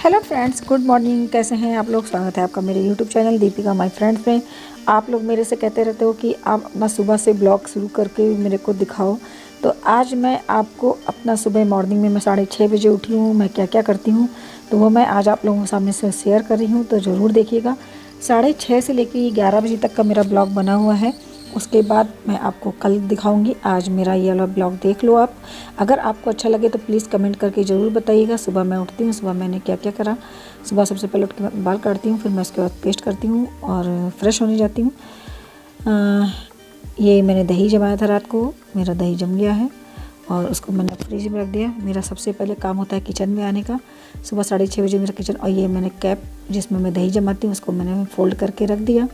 Hello friends, good morning. कैसे हैं आप लोग? स्वागत है आपका मेरे YouTube channel Deepika my friends में। आप लोग मेरे से कहते रहते हो कि आप अपना सुबह से ब्लॉग शुरू करके मेरे को दिखाओ। तो आज मैं आपको अपना सुबह मॉर्निंग में मैं 6:30 बजे उठी हूँ, मैं क्या क्या करती हूँ तो वो मैं आज आप लोगों के सामने से शेयर कर रही हूँ। तो ज़रूर देखिएगा। 6:30 से लेकर 11 बजे तक का मेरा ब्लॉग बना हुआ है। उसके बाद मैं आपको कल दिखाऊंगी। आज मेरा ये वाला ब्लॉग देख लो आप। अगर आपको अच्छा लगे तो प्लीज़ कमेंट करके ज़रूर बताइएगा। सुबह मैं उठती हूँ, सुबह मैंने क्या क्या करा। सुबह सबसे पहले उठ के बाल काटती हूँ, फिर मैं उसके बाद पेस्ट करती हूँ और फ्रेश होने जाती हूँ। ये मैंने दही जमाया था रात को, मेरा दही जम गया है और उसको मैंने फ्रिज में रख दिया। मेरा सबसे पहले काम होता है किचन में आने का। सुबह 6:30 बजे मेरा किचन, और ये मैंने कैप जिसमें मैं दही जमाती हूँ उसको मैंने फोल्ड करके रख दिया।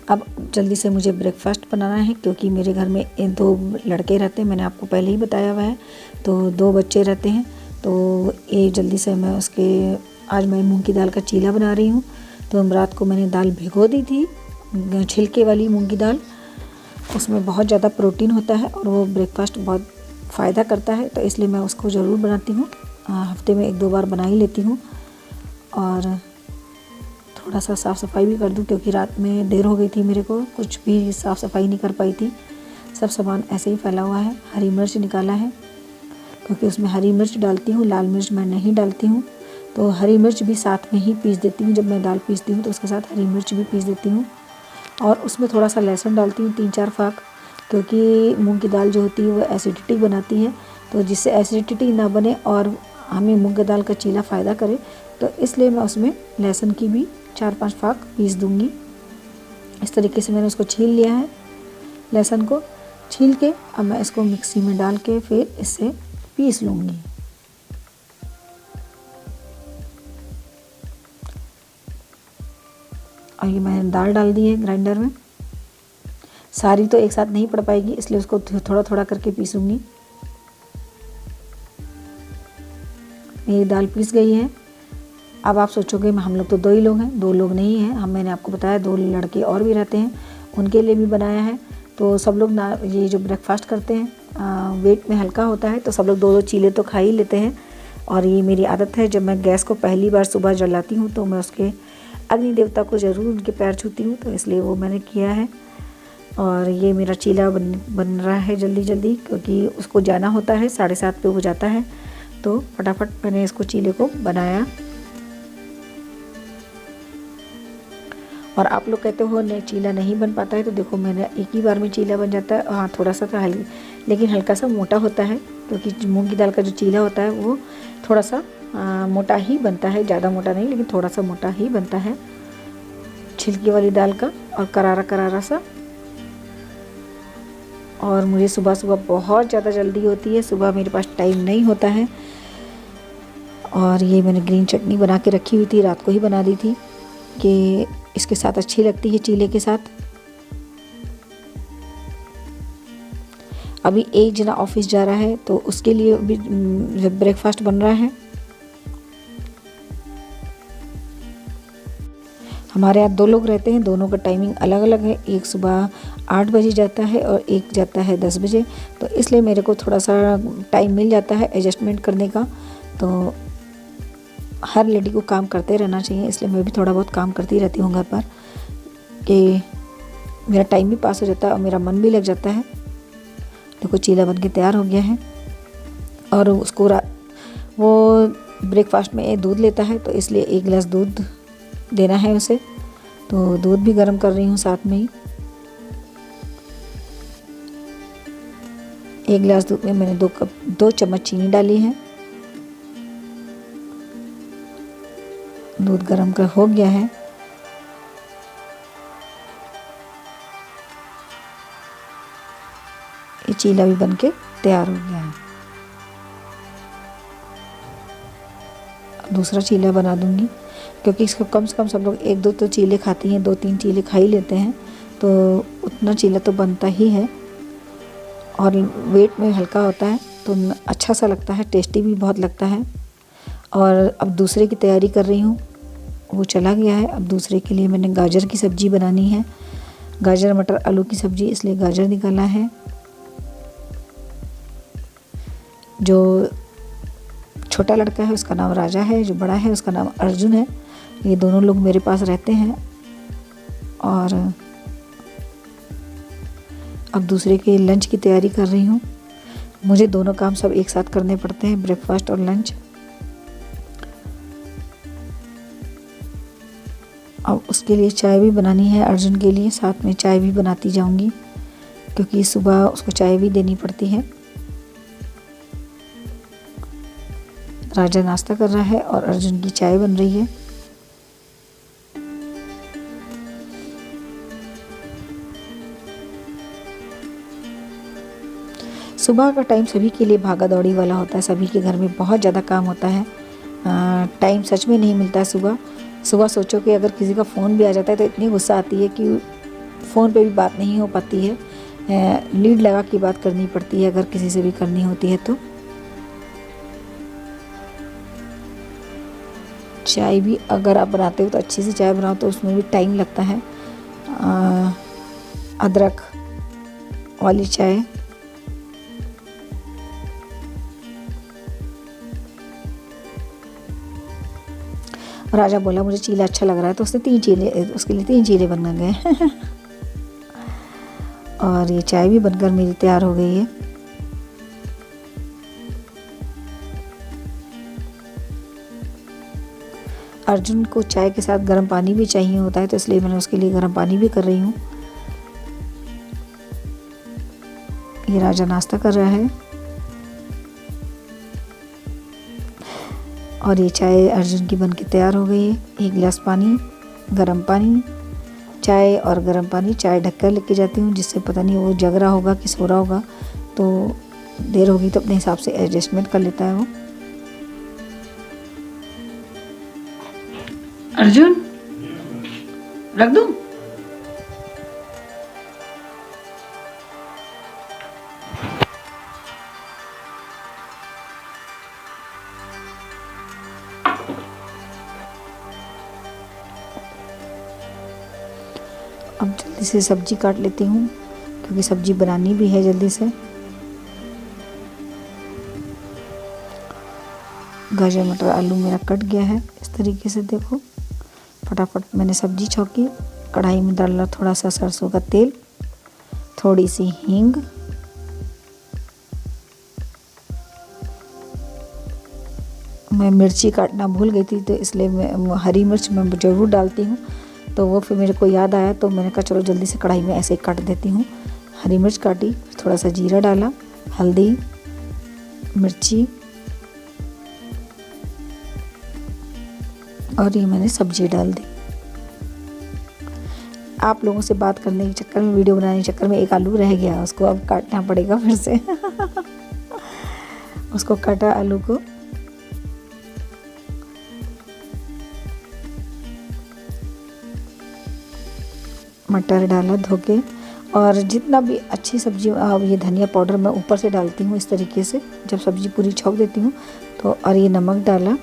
अब जल्दी से मुझे ब्रेकफास्ट बनाना है क्योंकि मेरे घर में 2 लड़के रहते हैं, मैंने आपको पहले ही बताया हुआ है। तो 2 बच्चे रहते हैं, तो ये जल्दी से मैं आज मैं मूंग की दाल का चीला बना रही हूँ। तो रात को मैंने दाल भिगो दी थी, छिलके वाली मूंग की दाल। उसमें बहुत ज़्यादा प्रोटीन होता है और वो ब्रेकफास्ट बहुत फ़ायदा करता है, तो इसलिए मैं उसको ज़रूर बनाती हूँ। हफ्ते में 1-2 बार बना ही लेती हूँ। और थोड़ा सा साफ़ सफाई भी कर दूं क्योंकि रात में देर हो गई थी, मेरे को कुछ भी साफ़ सफाई नहीं कर पाई थी। सब सामान ऐसे ही फैला हुआ है। हरी मिर्च निकाला है क्योंकि उसमें हरी मिर्च डालती हूँ, लाल मिर्च मैं नहीं डालती हूँ। तो हरी मिर्च भी साथ में ही पीस देती हूँ। जब मैं दाल पीसती हूँ तो उसके साथ हरी मिर्च भी पीस देती हूँ और उसमें थोड़ा सा लहसुन डालती हूँ, 3-4 फाक, क्योंकि मूँग की दाल जो होती है वो एसिडिटी बनाती है। तो जिससे एसिडिटी ना बने और हमें मूँग की दाल का चीला फ़ायदा करे, तो इसलिए मैं उसमें लहसुन की भी 4-5 फाक पीस दूंगी। इस तरीके से मैंने उसको छील लिया है। लहसुन को छील के अब मैं इसको मिक्सी में डाल के फिर इससे पीस लूँगी। और ये मैंने दाल डाल दी है ग्राइंडर में। सारी तो एक साथ नहीं पड़ पाएगी, इसलिए उसको थोड़ा थोड़ा करके पीसूँगी। मेरी दाल पीस गई है। अब आप सोचोगे हम लोग तो 2 ही लोग हैं, 2 लोग नहीं हैं हम। मैंने आपको बताया 2 लड़के और भी रहते हैं, उनके लिए भी बनाया है। तो सब लोग ना ये जो ब्रेकफास्ट करते हैं वेट में हल्का होता है, तो सब लोग 2-2 चीले तो खा ही लेते हैं। और ये मेरी आदत है, जब मैं गैस को पहली बार सुबह जलाती हूँ तो मैं उसके अग्नि देवता को ज़रूर उनके पैर छूती हूँ, तो इसलिए वो मैंने किया है। और ये मेरा चीला बन रहा है जल्दी जल्दी, क्योंकि उसको जाना होता है, 7:30 पे हो जाता है। तो फटाफट मैंने इसको चीले को बनाया। और आप लोग कहते हो नहीं चीला नहीं बन पाता है, तो देखो मैंने एक ही बार में चीला बन जाता है। हाँ, थोड़ा सा तो लेकिन हल्का सा मोटा होता है, क्योंकि मूंग की दाल का जो चीला होता है वो थोड़ा सा मोटा ही बनता है, ज़्यादा मोटा नहीं लेकिन थोड़ा सा मोटा ही बनता है छिलके वाली दाल का, और करारा करारा सा। और मुझे सुबह सुबह बहुत ज़्यादा जल्दी होती है, सुबह मेरे पास टाइम नहीं होता है। और ये मैंने ग्रीन चटनी बना के रखी हुई थी, रात को ही बना दी थी कि इसके साथ अच्छी लगती है चीले के साथ। अभी एक जना ऑफिस जा रहा है तो उसके लिए भी ब्रेकफास्ट बन रहा है। हमारे यहाँ 2 लोग रहते हैं, दोनों का टाइमिंग अलग अलग है। एक सुबह 8 बजे जाता है और एक जाता है 10 बजे, तो इसलिए मेरे को थोड़ा सा टाइम मिल जाता है एडजस्टमेंट करने का। तो हर लेडी को काम करते रहना चाहिए, इसलिए मैं भी थोड़ा बहुत काम करती रहती हूँ घर पर, कि मेरा टाइम भी पास हो जाता है और मेरा मन भी लग जाता है। देखो चीला बन के तैयार हो गया है। और उसको वो ब्रेकफास्ट में दूध लेता है, तो इसलिए 1 गिलास दूध देना है उसे, तो दूध भी गर्म कर रही हूँ साथ में ही। 1 गिलास दूध में मैंने 2 चम्मच चीनी डाली है। दूध गर्म कर हो गया है। ये चीला भी बनके तैयार हो गया है। दूसरा चीला बना दूंगी, क्योंकि इसको कम से कम सब लोग 1-2 तो चीले खाती हैं, 2-3 चीले खा ही लेते हैं, तो उतना चीला तो बनता ही है। और वेट में हल्का होता है तो अच्छा सा लगता है, टेस्टी भी बहुत लगता है। और अब दूसरे की तैयारी कर रही हूँ, वो चला गया है। अब दूसरे के लिए मैंने गाजर की सब्ज़ी बनानी है, गाजर मटर आलू की सब्ज़ी, इसलिए गाजर निकाला है। जो छोटा लड़का है उसका नाम राजा है, जो बड़ा है उसका नाम अर्जुन है। ये दोनों लोग मेरे पास रहते हैं और अब दूसरे के लंच की तैयारी कर रही हूँ। मुझे दोनों काम सब एक साथ करने पड़ते हैं, ब्रेकफास्ट और लंच। अब उसके लिए चाय भी बनानी है अर्जुन के लिए, साथ में चाय भी बनाती जाऊंगी क्योंकि सुबह उसको चाय भी देनी पड़ती है। राजा नाश्ता कर रहा है और अर्जुन की चाय बन रही है। सुबह का टाइम सभी के लिए भागा दौड़ी वाला होता है, सभी के घर में बहुत ज़्यादा काम होता है। टाइम सच में नहीं मिलता है सुबह। सुबह सोचो कि अगर किसी का फ़ोन भी आ जाता है तो इतनी गुस्सा आती है कि फ़ोन पे भी बात नहीं हो पाती है, लीड लगा के बात करनी पड़ती है अगर किसी से भी करनी होती है तो। चाय भी अगर आप बनाते हो तो अच्छी सी चाय बनाओ तो उसमें भी टाइम लगता है। अदरक वाली चाय। राजा बोला मुझे चीला अच्छा लग रहा है तो उसने 3 चीले, उसके लिए 3 चीले बन गए। और ये चाय भी बनकर मेरी तैयार हो गई है। अर्जुन को चाय के साथ गर्म पानी भी चाहिए होता है तो इसलिए मैंने उसके लिए गर्म पानी भी कर रही हूँ। ये राजा नाश्ता कर रहा है और ये चाय अर्जुन की बनके तैयार हो गई है। 1 गिलास पानी, गर्म पानी, चाय और गर्म पानी। चाय ढककर लेके जाती हूँ जिससे पता नहीं वो जग रहा होगा कि सो रहा होगा, तो देर होगी तो अपने हिसाब से एडजस्टमेंट कर लेता है वो। अर्जुन रख दूँ? अब जल्दी से सब्जी काट लेती हूँ क्योंकि सब्जी बनानी भी है जल्दी से। गाजर मटर आलू मेरा कट गया है इस तरीके से, देखो फटाफट मैंने सब्जी छौंकी। कढ़ाई में डाला थोड़ा सा सरसों का तेल, थोड़ी सी हींग, मैं मिर्ची काटना भूल गई थी तो इसलिए मैं हरी मिर्च मैं ज़रूर डालती हूँ, तो वो फिर मेरे को याद आया तो मैंने कहा चलो जल्दी से कढ़ाई में ऐसे ही काट देती हूँ। हरी मिर्च काटी, थोड़ा सा जीरा डाला, हल्दी, मिर्ची और ये मैंने सब्जी डाल दी। आप लोगों से बात करने के चक्कर में, वीडियो बनाने के चक्कर में एक आलू रह गया, उसको अब काटना पड़ेगा फिर से। उसको काटा आलू को। मटर डाला धो के और जितना भी अच्छी सब्जी, ये धनिया पाउडर मैं ऊपर से डालती हूँ इस तरीके से जब सब्जी पूरी छौंक देती हूँ तो। और ये नमक डाला।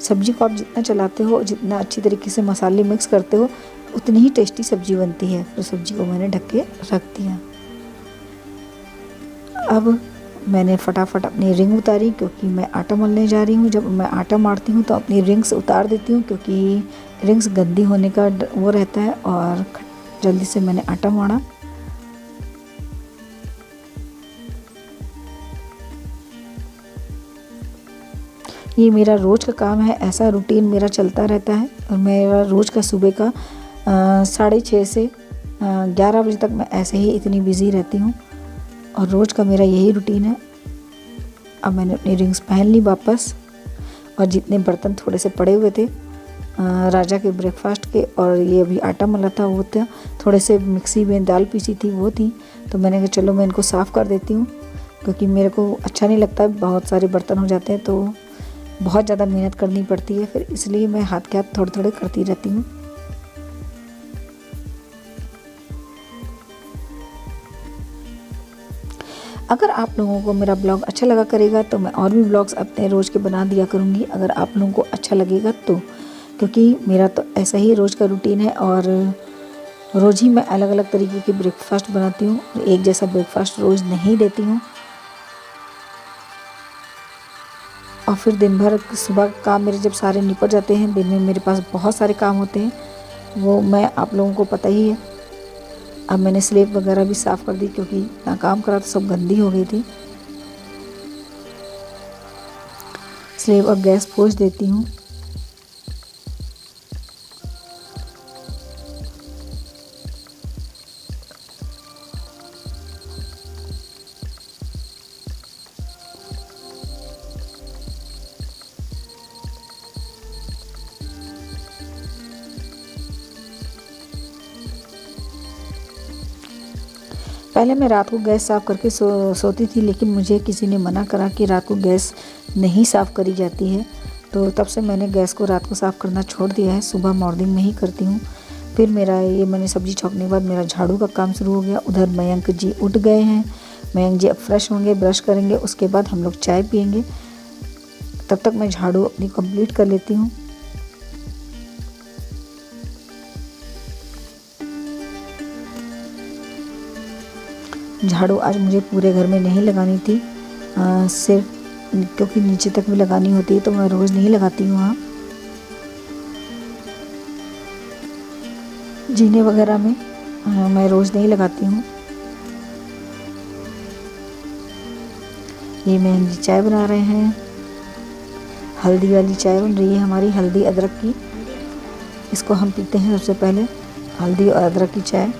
सब्जी को आप जितना चलाते हो, जितना अच्छी तरीके से मसाले मिक्स करते हो, उतनी ही टेस्टी सब्जी बनती है। तो सब्जी को मैंने ढक के रख दिया। अब मैंने फटाफट अपनी रिंग उतारी क्योंकि मैं आटा मलने जा रही हूँ। जब मैं आटा मारती हूँ तो अपनी रिंग्स उतार देती हूँ क्योंकि रिंग्स गंदी होने का वो रहता है। और जल्दी से मैंने आटा मारा। ये मेरा रोज़ का काम है, ऐसा रूटीन मेरा चलता रहता है। और मेरा रोज़ का सुबह का 6:30 से 11 बजे तक मैं ऐसे ही इतनी बिज़ी रहती हूँ और रोज़ का मेरा यही रूटीन है। अब मैंने अपनी रिंग्स पहन ली वापस और जितने बर्तन थोड़े से पड़े हुए थे राजा के ब्रेकफास्ट के, और ये अभी आटा मला था वो था, थोड़े से मिक्सी में दाल पीसी थी वो थी, तो मैंने कहा चलो मैं इनको साफ़ कर देती हूँ क्योंकि मेरे को अच्छा नहीं लगता, बहुत सारे बर्तन हो जाते हैं तो बहुत ज़्यादा मेहनत करनी पड़ती है, फिर इसलिए मैं हाथ के हाथ थोड़े थोड़े करती रहती हूँ। अगर आप लोगों को मेरा ब्लॉग अच्छा लगा करेगा तो मैं और भी ब्लॉग्स अपने रोज़ के बना दिया करूँगी, अगर आप लोगों को अच्छा लगेगा तो, क्योंकि मेरा तो ऐसा ही रोज़ का रूटीन है और रोज़ ही मैं अलग अलग तरीके के ब्रेकफास्ट बनाती हूँ। एक जैसा ब्रेकफास्ट रोज़ नहीं देती हूँ। और फिर दिन भर सुबह काम मेरे जब सारे निपट जाते हैं, दिन में मेरे पास बहुत सारे काम होते हैं, वो मैं आप लोगों को पता ही है। अब मैंने स्लेब वगैरह भी साफ़ कर दी क्योंकि इतना काम करा तो सब गंदी हो गई थी। स्लेब और गैस पोंछ देती हूँ। पहले मैं रात को गैस साफ़ करके सोती थी, लेकिन मुझे किसी ने मना करा कि रात को गैस नहीं साफ़ करी जाती है, तो तब से मैंने गैस को रात को साफ़ करना छोड़ दिया है। सुबह मॉर्निंग में ही करती हूँ। फिर मेरा ये मैंने सब्ज़ी छौंकने के बाद मेरा झाड़ू का काम शुरू हो गया। उधर मयंक जी उठ गए हैं। मयंक जी अब फ्रेश होंगे, ब्रश करेंगे, उसके बाद हम लोग चाय पियेंगे। तब तक मैं झाड़ू अपनी कंप्लीट कर लेती हूँ। झाड़ू आज मुझे पूरे घर में नहीं लगानी थी, सिर्फ क्योंकि नीचे तक भी लगानी होती है तो मैं रोज़ नहीं लगाती हूँ। वहाँ जीने वगैरह में मैं रोज़ नहीं लगाती हूँ। ये मैं चाय बना रहे हैं, हल्दी वाली चाय बन रही है हमारी, हल्दी अदरक की। इसको हम पीते हैं सबसे पहले, हल्दी और अदरक की चाय।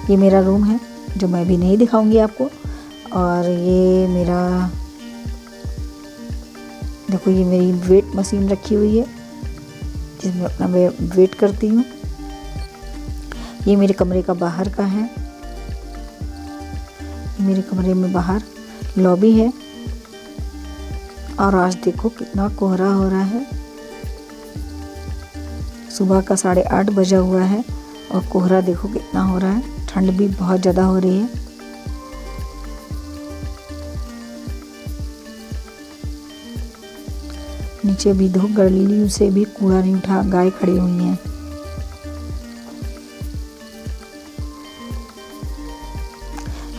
ये मेरा रूम है जो मैं भी नहीं दिखाऊंगी आपको। और ये मेरा देखो, ये मेरी वेट मशीन रखी हुई है जिसमें अपना मैं वेट करती हूँ। ये मेरे कमरे का बाहर का है। मेरे कमरे में बाहर लॉबी है। और आज देखो कितना कोहरा हो रहा है। सुबह का 8:30 बजा हुआ है और कोहरा देखो कितना हो रहा है। ठंड भी बहुत ज़्यादा हो रही है। नीचे भी धूप गड़ीली से भी कूड़ा नहीं उठा, गाय खड़ी हुई हैं।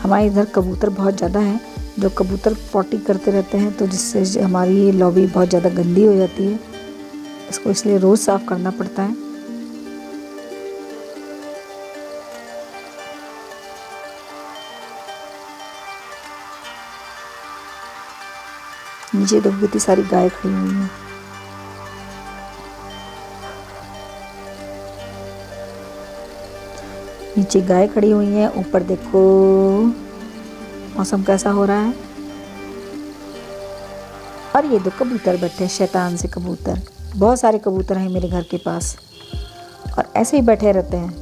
हमारे इधर कबूतर बहुत ज़्यादा हैं, जो कबूतर पॉटी करते रहते हैं, तो जिससे हमारी ये लॉबी बहुत ज़्यादा गंदी हो जाती है। इसको इसलिए रोज़ साफ़ करना पड़ता है। नीचे देखो कितनी सारी गाय खड़ी हुई हैं। नीचे गाय खड़ी हुई हैं, ऊपर देखो मौसम कैसा हो रहा है। और ये दो कबूतर बैठे हैं, शैतान से कबूतर। बहुत सारे कबूतर हैं मेरे घर के पास और ऐसे ही बैठे रहते हैं।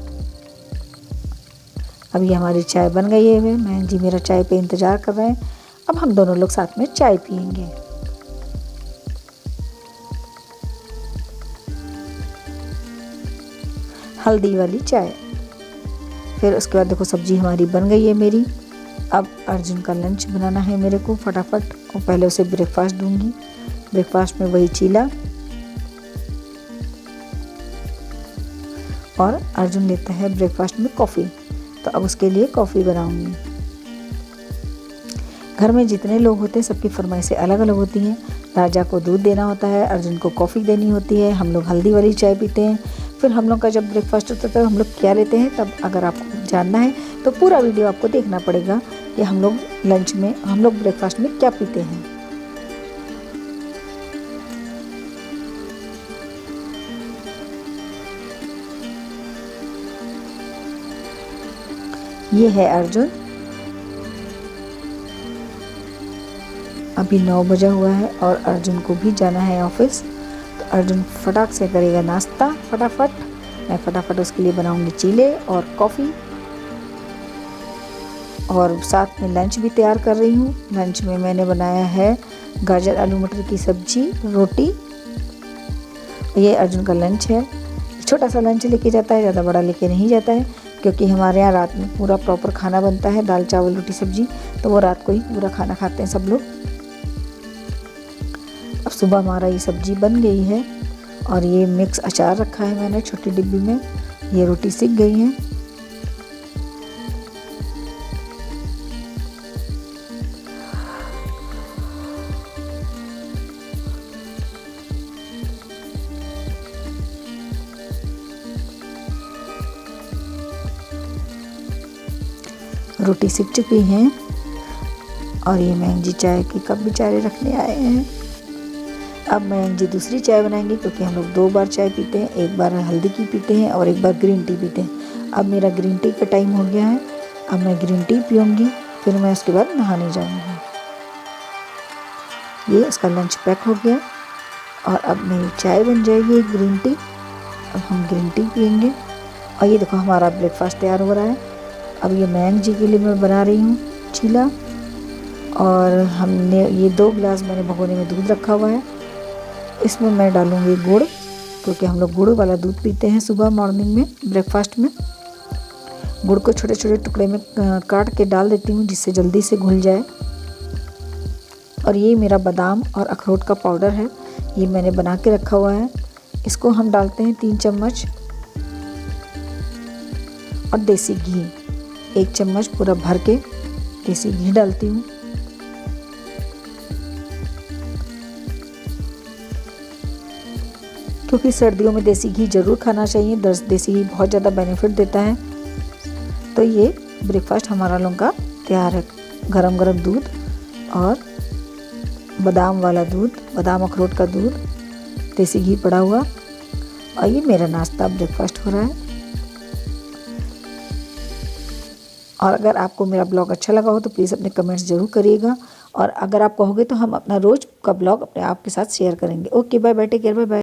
अभी हमारी चाय बन गई है। मैं जी मेरा चाय पे इंतज़ार कर रहे हैं। अब हम दोनों लोग साथ में चाय पियेंगे। हल्दी वाली चाय। फिर उसके बाद देखो सब्जी हमारी बन गई है मेरी। अब अर्जुन का लंच बनाना है मेरे को फटाफट, और पहले उसे ब्रेकफास्ट दूंगी। ब्रेकफास्ट में वही चीला, और अर्जुन लेता है ब्रेकफास्ट में कॉफ़ी, तो अब उसके लिए कॉफ़ी बनाऊंगी। घर में जितने लोग होते हैं सबकी फरमाइशें अलग अलग होती हैं। राजा को दूध देना होता है, अर्जुन को कॉफ़ी देनी होती है, हम लोग हल्दी वाली चाय पीते हैं। फिर हम लोग का जब ब्रेकफास्ट होता है तो हम लोग क्या लेते हैं, तब अगर आपको जानना है तो पूरा वीडियो आपको देखना पड़ेगा कि हम लोग लंच में, हम लोग ब्रेकफास्ट में क्या पीते हैं। ये है अर्जुन। अभी 9 बजा हुआ है और अर्जुन को भी जाना है ऑफिस, तो अर्जुन फटाक से करेगा नाश्ता फटाफट। मैं फटाफट उसके लिए बनाऊंगी चीले और कॉफ़ी, और साथ में लंच भी तैयार कर रही हूँ। लंच में मैंने बनाया है गाजर आलू मटर की सब्जी, रोटी। ये अर्जुन का लंच है। छोटा सा लंच लेके जाता है, ज़्यादा बड़ा लेके नहीं जाता है, क्योंकि हमारे यहाँ रात में पूरा प्रॉपर खाना बनता है, दाल चावल रोटी सब्जी, तो वो रात को ही पूरा खाना खाते हैं सब लोग। अब सुबह हमारा ये सब्जी बन गई है और ये मिक्स अचार रखा है मैंने छोटी डिब्बी में। ये रोटी सिक गई है। रोटी सिक चुकी हैं और ये मयंक जी चाय के कप बेचारे रखने आए हैं। अब मयंक जी दूसरी चाय बनाएंगे क्योंकि हम लोग 2 बार चाय पीते हैं, एक बार हल्दी की पीते हैं और एक बार ग्रीन टी पीते हैं। अब मेरा ग्रीन टी का टाइम हो गया है, अब मैं ग्रीन टी पीऊँगी, फिर मैं उसके बाद नहाने जाऊँगी। ये उसका लंच पैक हो गया और अब मेरी चाय बन जाएगी ग्रीन टी। अब हम ग्रीन टी पियेंगे और ये देखो हमारा ब्रेकफास्ट तैयार हो रहा है। अब ये मयंक जी के लिए मैं बना रही हूँ चीला और हमने ये 2 गिलास मैंने भगोने में दूध रखा हुआ है। इसमें मैं डालूँगी गुड़ क्योंकि हम लोग गुड़ वाला दूध पीते हैं सुबह मॉर्निंग में ब्रेकफास्ट में। गुड़ को छोटे छोटे टुकड़े में काट के डाल देती हूँ जिससे जल्दी से घुल जाए। और ये मेरा बादाम और अखरोट का पाउडर है, ये मैंने बना के रखा हुआ है। इसको हम डालते हैं 3 चम्मच और देसी घी 1 चम्मच पूरा भर के देसी घी डालती हूँ। क्योंकि सर्दियों में देसी घी ज़रूर खाना चाहिए, देसी घी बहुत ज़्यादा बेनिफिट देता है। तो ये ब्रेकफास्ट हमारा लोगों का तैयार है। गरम गरम दूध और बादाम वाला दूध, बादाम अखरोट का दूध, देसी घी पड़ा हुआ और ये मेरा नाश्ता ब्रेकफास्ट हो रहा है। और अगर आपको मेरा ब्लॉग अच्छा लगा हो तो प्लीज़ अपने कमेंट्स ज़रूर करिएगा और अगर आप कहोगे तो हम अपना रोज़ का ब्लॉग अपने आप के साथ शेयर करेंगे। Okay bye bye, take care, bye bye.